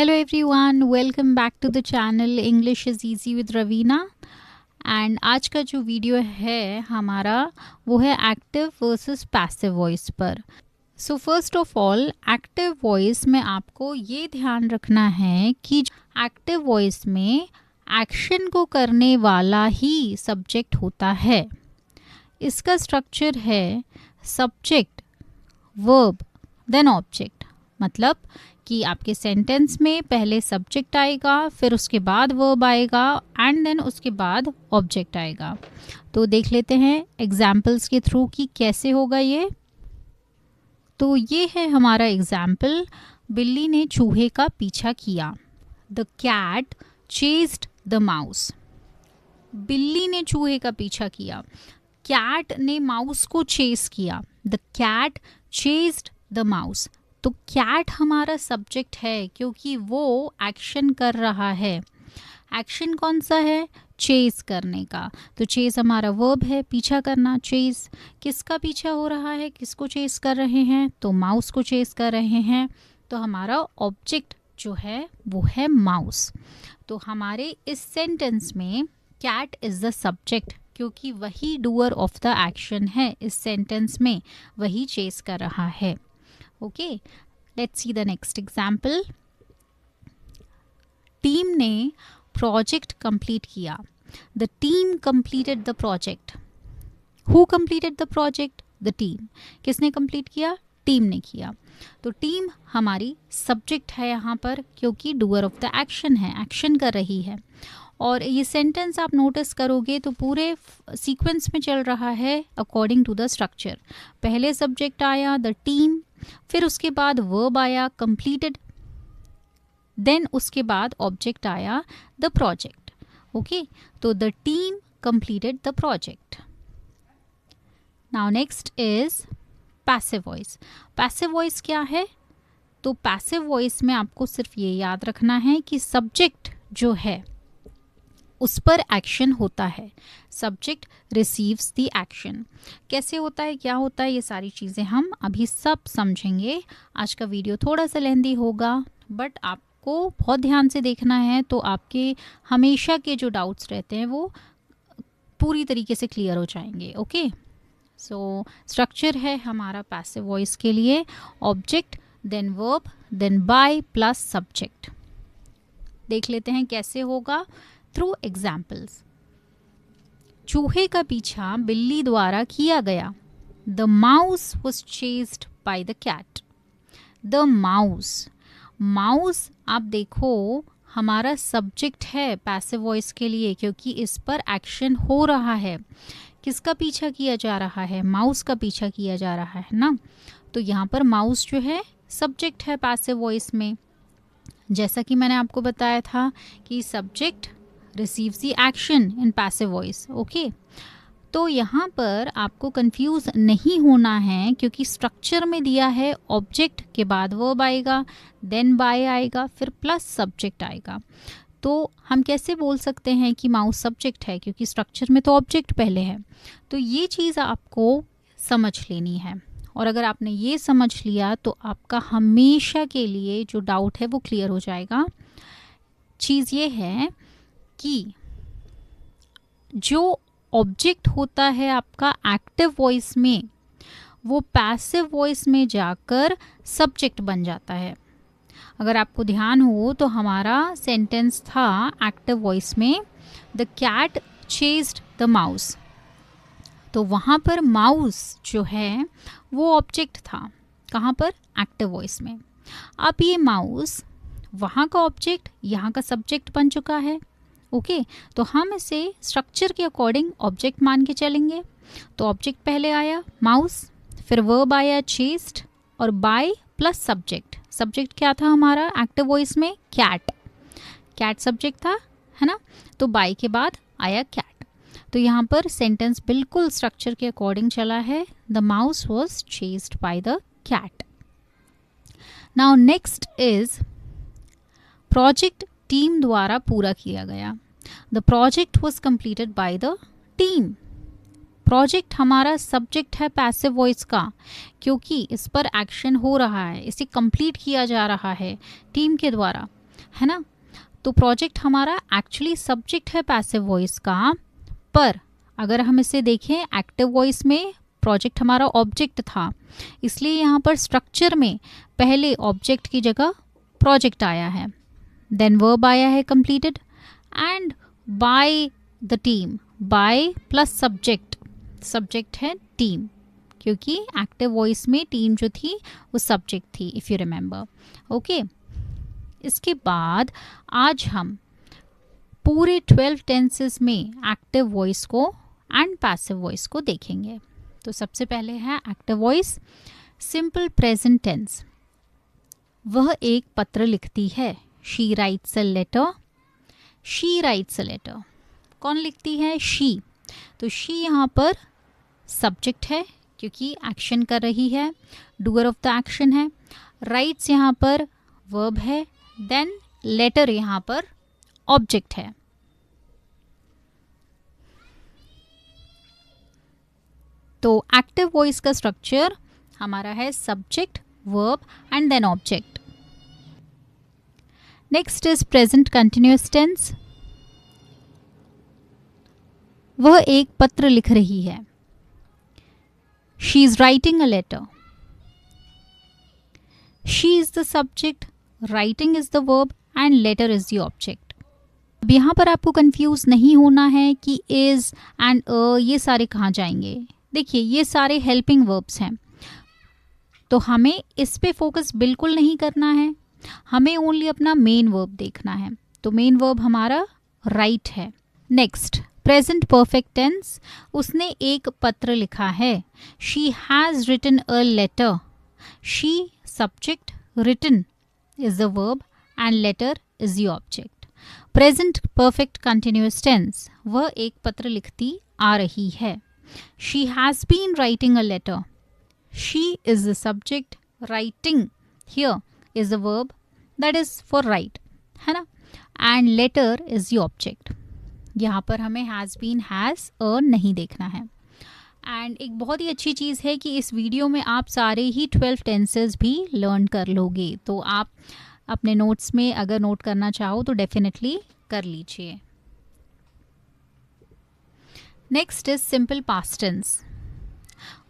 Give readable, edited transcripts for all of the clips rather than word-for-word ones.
Hello everyone, welcome back to the channel English is easy with Raveena. And आज का जो video है हमारा वो है एक्टिव वर्सेस पैसिव वॉइस पर। So first of all, active voice में आपको ये ध्यान रखना है कि एक्टिव वॉइस में एक्शन को करने वाला ही सब्जेक्ट होता है। इसका स्ट्रक्चर है सब्जेक्ट, वर्ब, देन ऑब्जेक्ट। मतलब कि आपके सेंटेंस में पहले सब्जेक्ट आएगा, फिर उसके बाद वर्ब आएगा एंड देन उसके बाद ऑब्जेक्ट आएगा। तो देख लेते हैं एग्जाम्पल्स के थ्रू कि कैसे होगा ये। तो ये है हमारा एग्जाम्पल, बिल्ली ने चूहे का पीछा किया। The cat chased the mouse. बिल्ली ने चूहे का पीछा किया, कैट ने माउस को चेस किया। The cat chased the mouse. तो कैट हमारा सब्जेक्ट है क्योंकि वो एक्शन कर रहा है। एक्शन कौन सा है? चेस करने का। तो चेस हमारा वर्ब है, पीछा करना। चेस किसका पीछा हो रहा है, किसको चेस कर रहे हैं? तो माउस को चेस कर रहे हैं। तो हमारा ऑब्जेक्ट जो है वो है माउस। तो हमारे इस सेंटेंस में कैट इज द सब्जेक्ट क्योंकि वही डूअर ऑफ द एक्शन है। इस सेंटेंस में वही चेस कर रहा है। Okay, let's see the next example. Team ने प्रोजेक्ट कंप्लीट किया। The team completed the project. Who completed the project? The team. किसने कंप्लीट किया? टीम ने किया। तो टीम हमारी सब्जेक्ट है यहाँ पर क्योंकि डूअर ऑफ द एक्शन है, एक्शन कर रही है। और ये सेंटेंस आप नोटिस करोगे तो पूरे सीक्वेंस में चल रहा है अकॉर्डिंग टू द स्ट्रक्चर। पहले सब्जेक्ट आया द टीम, फिर उसके बाद वर्ब आया कंप्लीटेड, देन उसके बाद ऑब्जेक्ट आया द प्रोजेक्ट। ओके, तो the team completed the project. Now next is passive voice. Passive voice क्या है? तो पैसिव वॉइस में आपको सिर्फ ये याद रखना है कि सब्जेक्ट जो है उस पर एक्शन होता है। Subject receives the action. कैसे होता है, क्या होता है, ये सारी चीज़ें हम अभी सब समझेंगे। आज का वीडियो थोड़ा सा लेंदी होगा बट आपको बहुत ध्यान से देखना है तो आपके हमेशा के जो डाउट्स रहते हैं वो पूरी तरीके से क्लियर हो जाएंगे। ओके, सो स्ट्रक्चर है हमारा पैसिव वॉइस के लिए object, then verb, then by plus subject. देख लेते हैं कैसे होगा थ्रू एग्जाम्पल्स। चूहे का पीछा बिल्ली द्वारा किया गया। The mouse was chased by the cat. The mouse, mouse आप देखो हमारा सब्जेक्ट है पैसिव वॉइस के लिए क्योंकि इस पर एक्शन हो रहा है। किसका पीछा किया जा रहा है? माउस का पीछा किया जा रहा है ना। तो यहाँ पर माउस जो है सब्जेक्ट है पैसिव वॉइस में। जैसा कि मैंने आपको बताया था कि subject receives the action in passive voice. Okay, तो यहाँ पर आपको कंफ्यूज नहीं होना है क्योंकि स्ट्रक्चर में दिया है ऑब्जेक्ट के बाद वर्ब आएगा, देन बाय आएगा, फिर प्लस सब्जेक्ट आएगा। तो हम कैसे बोल सकते हैं कि माउस सब्जेक्ट है क्योंकि स्ट्रक्चर में तो ऑब्जेक्ट पहले है। तो ये चीज़ आपको समझ लेनी है और अगर आपने ये समझ लिया तो आपका हमेशा के लिए जो डाउट है वो क्लियर हो जाएगा। चीज़ ये है कि जो ऑब्जेक्ट होता है आपका एक्टिव वॉइस में वो पैसिव वॉइस में जाकर सब्जेक्ट बन जाता है। अगर आपको ध्यान हो तो हमारा सेंटेंस था एक्टिव वॉइस में the cat chased the mouse. तो वहाँ पर माउस जो है वो ऑब्जेक्ट था। कहाँ पर? एक्टिव वॉइस में। अब ये माउस वहाँ का ऑब्जेक्ट यहाँ का सब्जेक्ट बन चुका है। ओके, तो हम इसे स्ट्रक्चर के अकॉर्डिंग ऑब्जेक्ट मान के चलेंगे। तो ऑब्जेक्ट पहले आया माउस, फिर वर्ब आया चेस्ड और बाय प्लस सब्जेक्ट। सब्जेक्ट क्या था हमारा एक्टिव वॉइस में? कैट। कैट सब्जेक्ट था, है ना। तो बाय के बाद आया कैट। तो यहाँ पर सेंटेंस बिल्कुल स्ट्रक्चर के अकॉर्डिंग चला है। The mouse was chased by the cat. Now next is project team द्वारा पूरा किया गया। The project was completed by the team. Project हमारा सब्जेक्ट है पैसिव वॉइस का क्योंकि इस पर एक्शन हो रहा है, इसे कंप्लीट किया जा रहा है टीम के द्वारा। है ना। तो प्रोजेक्ट हमारा एक्चुअली सब्जेक्ट है पैसिव वॉइस का, पर अगर हम इसे देखें एक्टिव वॉइस में प्रोजेक्ट हमारा ऑब्जेक्ट था, इसलिए यहाँ पर स्ट्रक्चर में पहले ऑब्जेक्ट की जगह प्रोजेक्ट आया है, देन वर्ब आया है completed, and by the team, by plus subject, subject है टीम, क्योंकि एक्टिव वॉइस में टीम जो थी वो सब्जेक्ट थी, इफ़ यू रिमेंबर। ओके, इसके बाद आज हम पूरे 12 टेंसेस में एक्टिव वॉइस को एंड पैसिव वॉइस को देखेंगे। तो सबसे पहले है active voice, simple present tense. वह एक पत्र लिखती है, she writes a letter, she writes a letter. कौन लिखती है? शी। तो शी यहाँ पर सब्जेक्ट है क्योंकि एक्शन कर रही है, डूअर ऑफ द एक्शन है। राइट्स यहाँ पर वर्ब है, देन लेटर यहाँ पर ऑब्जेक्ट है। तो एक्टिव वॉइस का स्ट्रक्चर हमारा है subject, verb and then object. Next is present continuous tense. वह एक पत्र लिख रही है, she is writing a letter. She is the subject, writing is the verb and letter is the object. अब यहाँ पर आपको कंफ्यूज नहीं होना है कि इज एंड ये सारे कहाँ जाएंगे। देखिए ये सारे हेल्पिंग वर्ब्स हैं, तो हमें इस पे फोकस बिल्कुल नहीं करना है, हमें ओनली अपना मेन वर्ब देखना है। तो मेन वर्ब हमारा राइट है। नेक्स्ट प्रेजेंट परफेक्ट टेंस, उसने एक पत्र लिखा है, she has written a letter. She subject, written is the verb and letter is the object. Present perfect continuous tense, वह एक पत्र लिखती आ रही है, she has been writing a letter. She is the subject, writing here is the verb, that is for write, है ना, and letter is the object। यहाँ पर हमें has been, has a नहीं देखना है। एंड एक बहुत ही अच्छी चीज़ है कि इस वीडियो में आप सारे ही 12 टेंसेस भी लर्न कर लोगे, तो आप अपने नोट्स में अगर नोट करना चाहो तो डेफिनेटली कर लीजिए। Next is simple past tense.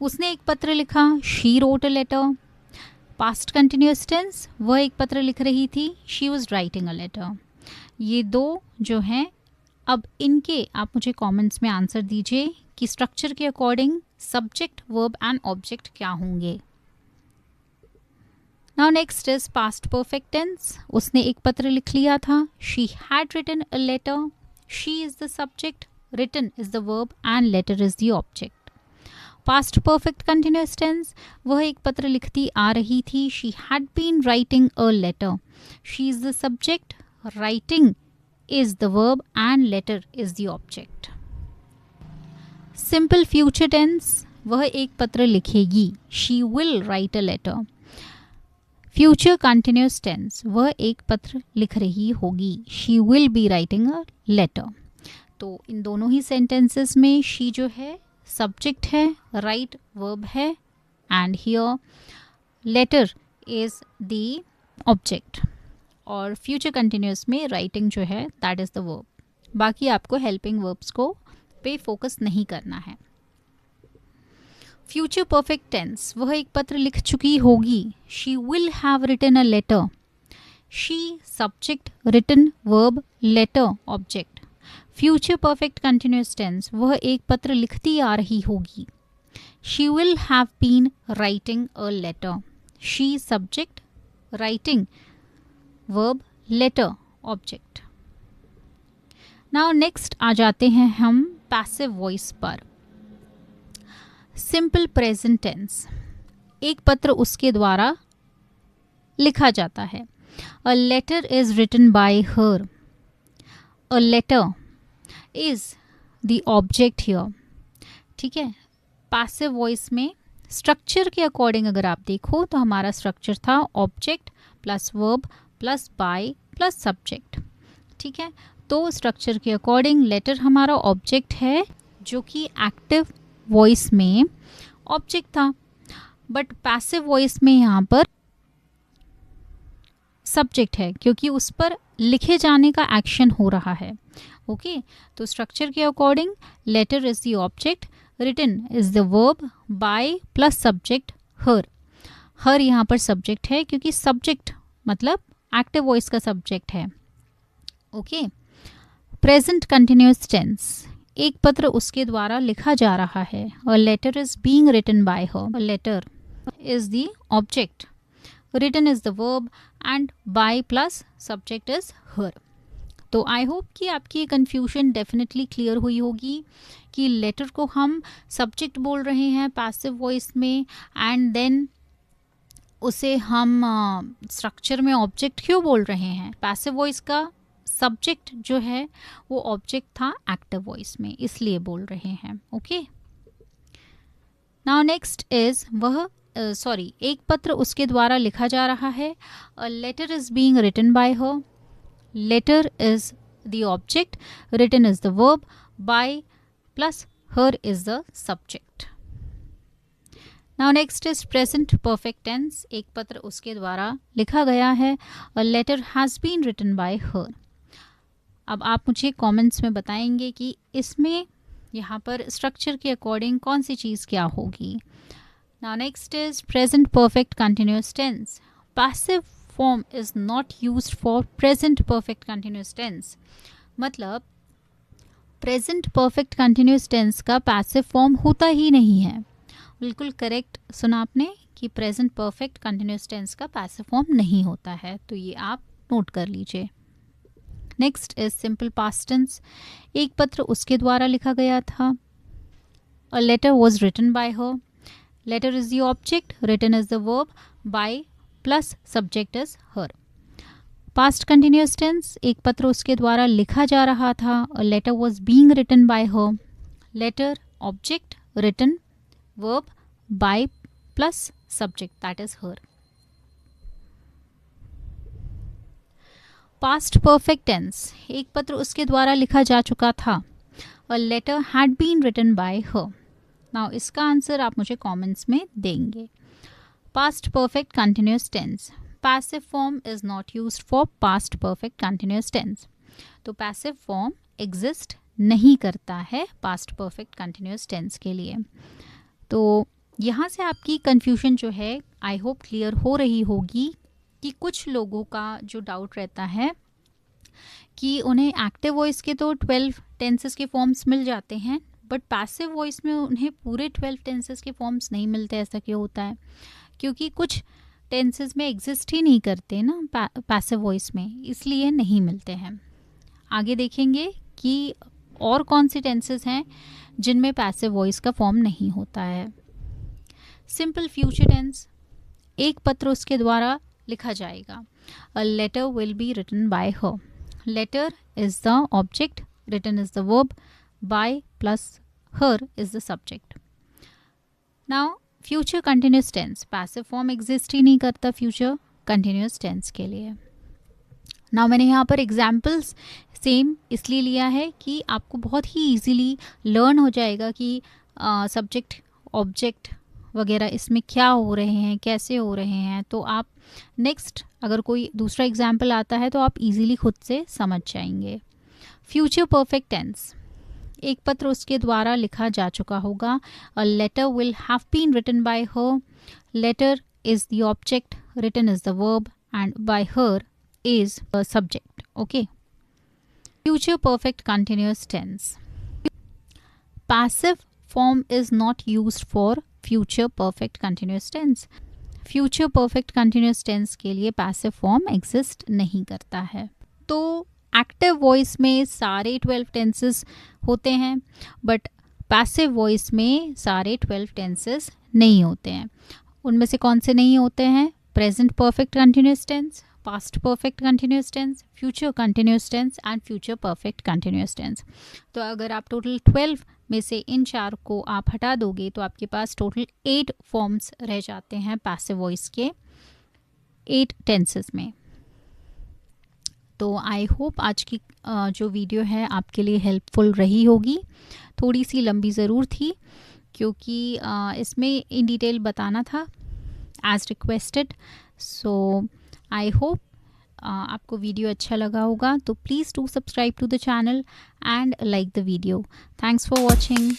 उसने एक पत्र लिखा, she wrote a letter. Past continuous tense, वह एक पत्र लिख रही थी, she was writing a letter. ये दो जो हैं, अब इनके आप मुझे कमेंट्स में आंसर दीजिए कि स्ट्रक्चर के according subject, verb and object क्या होंगे। Now next is past perfect tense. उसने एक पत्र लिख लिया था, she had written a letter. She is the subject, written is the verb and letter is the object. Past perfect continuous tense, वह एक पत्र लिखती आ रही थी, she had been writing a letter. She is the subject, writing is the verb and letter is the object. Simple future tense, वह एक पत्र लिखेगी, she will write a letter. Future continuous tense, वह एक पत्र लिख रही होगी, she will be writing a letter. तो इन दोनों ही सेंटेंसेस में शी जो है सब्जेक्ट है, राइट वर्ब है, and here letter is the object. और फ्यूचर कंटिन्यूअस में राइटिंग जो है दैट इज द वर्ब। बाकी आपको हेल्पिंग वर्ब्स को पे फोकस नहीं करना है। फ्यूचर परफेक्ट टेंस, वह एक पत्र लिख चुकी होगी, she will have written a letter. She subject, written verb, letter object. Future perfect continuous tense, वह एक पत्र लिखती आ रही होगी, she will have been writing a letter. She subject, writing verb, letter object. Now next आ जाते हैं हम पैसिव वॉइस पर। सिंपल प्रेजेंट टेंस, एक पत्र उसके द्वारा लिखा जाता है, a letter is written by her. A letter is the object here. ठीक है, पैसिव वॉइस में स्ट्रक्चर के अकॉर्डिंग अगर आप देखो तो हमारा स्ट्रक्चर था object plus verb plus by plus subject. ठीक है, तो स्ट्रक्चर के अकॉर्डिंग लेटर हमारा ऑब्जेक्ट है, जो कि एक्टिव वॉइस में ऑब्जेक्ट था, बट पैसिव वॉइस में यहाँ पर सब्जेक्ट है क्योंकि उस पर लिखे जाने का एक्शन हो रहा है। ओके तो स्ट्रक्चर के according letter is the object, written is the verb, by plus subject her. Her यहाँ पर सब्जेक्ट है क्योंकि सब्जेक्ट मतलब एक्टिव वॉइस का सब्जेक्ट है। ओके प्रेजेंट कंटिन्यूअस टेंस, एक पत्र उसके द्वारा लिखा जा रहा है। A letter is being written by her. A letter is the object, written is the verb and by plus subject is her. तो आई होप कि आपकी ये कन्फ्यूजन डेफिनेटली क्लियर हुई होगी कि लेटर को हम सब्जेक्ट बोल रहे हैं पैसिव वॉइस में, एंड देन उसे हम स्ट्रक्चर में ऑब्जेक्ट क्यों बोल रहे हैं। पैसिव वॉइस का सब्जेक्ट जो है वो ऑब्जेक्ट था एक्टिव वॉइस में, इसलिए बोल रहे हैं। ओके नाउ नेक्स्ट इज वह एक पत्र उसके द्वारा लिखा जा रहा है। A letter is being written by her. Letter is the object, written is the verb, by plus her is the subject. Now next is present perfect tense, एक पत्र उसके द्वारा लिखा गया है। A letter has been written by her. अब आप मुझे कमेंट्स में बताएंगे कि इसमें यहाँ पर स्ट्रक्चर के अकॉर्डिंग कौन सी चीज़ क्या होगी। Now next is present perfect continuous tense, passive form is not used for present perfect continuous tense. मतलब प्रेजेंट परफेक्ट कंटिन्यूअस टेंस का पैसिव फॉर्म होता ही नहीं है। बिल्कुल करेक्ट सुना आपने कि प्रेजेंट परफेक्ट कंटिन्यूअस टेंस का पैसिव फॉर्म नहीं होता है, तो ये आप नोट कर लीजिए। Next is simple past tense, एक पत्र उसके द्वारा लिखा गया था। A letter was written by her. Letter is the object, written is the verb, by plus subject is her. Past continuous tense, एक पत्र उसके द्वारा लिखा जा रहा था। A letter was being written by her. Letter object, written verb, by plus subject that is her. Past perfect tense, एक पत्र उसके द्वारा लिखा जा चुका था। A letter had been written by her. Now इसका आंसर आप मुझे कमेंट्स में देंगे। Past perfect continuous tense, passive form is not used for past perfect continuous tense. तो पैसिव फॉर्म एग्जिस्ट नहीं करता है पास्ट परफेक्ट कंटिन्यूअस टेंस के लिए। तो यहाँ से आपकी कन्फ्यूजन जो है आई होप क्लियर हो रही होगी कि कुछ लोगों का जो डाउट रहता है कि उन्हें एक्टिव वॉइस के तो 12 टेंसेस के फॉर्म्स मिल जाते हैं, बट पैसिव वॉइस में उन्हें पूरे 12 टेंसेस के फॉर्म्स नहीं मिलते। ऐसा क्यों होता है? क्योंकि कुछ टेंसेस में एग्जिस्ट ही नहीं करते ना पैसिव वॉइस में, इसलिए नहीं मिलते हैं। आगे देखेंगे कि और कौन से टेंसेस हैं जिनमें पैसिव वॉइस का फॉर्म नहीं होता है। सिंपल फ्यूचर टेंस, एक पत्र उसके द्वारा लिखा जाएगा। A letter will be written by her. Letter is the object, written is the verb, by plus her is the subject. Now future continuous tense, passive form exist ही नहीं करता future continuous tense के लिए। Now मैंने यहाँ पर examples same इसलिए लिया है कि आपको बहुत ही इजीली लर्न हो जाएगा कि सब्जेक्ट ऑब्जेक्ट वगैरह इसमें क्या हो रहे हैं, कैसे हो रहे हैं। तो आप नेक्स्ट अगर कोई दूसरा एग्जाम्पल आता है तो आप इजीली खुद से समझ जाएंगे। फ्यूचर परफेक्ट टेंस, एक पत्र उसके द्वारा लिखा जा चुका होगा। A letter will have been written by her. Letter is the object, written is the verb and by her is the subject. Okay, future perfect continuous tense, passive form is not used for future perfect continuous tense. Future perfect continuous tense के लिए passive form exist नहीं करता है। तो active voice में सारे 12 tenses होते हैं, बट पैसिव वॉइस में सारे 12 टेंसेस नहीं होते हैं। उनमें से कौन से नहीं होते हैं? Present perfect continuous tense, past perfect continuous tense, future continuous tense and future perfect continuous tense. तो अगर आप टोटल 12 में से इन 4 को आप हटा दोगे तो आपके पास टोटल 8 फॉर्म्स रह जाते हैं पैसिव वॉइस के 8 टेंसेस में। तो आई होप आज की जो वीडियो है आपके लिए हेल्पफुल रही होगी। थोड़ी सी लंबी ज़रूर थी क्योंकि इसमें इन डिटेल बताना था as requested. So I hope आपको वीडियो अच्छा लगा होगा तो please do subscribe to the channel and like the video. Thanks for watching.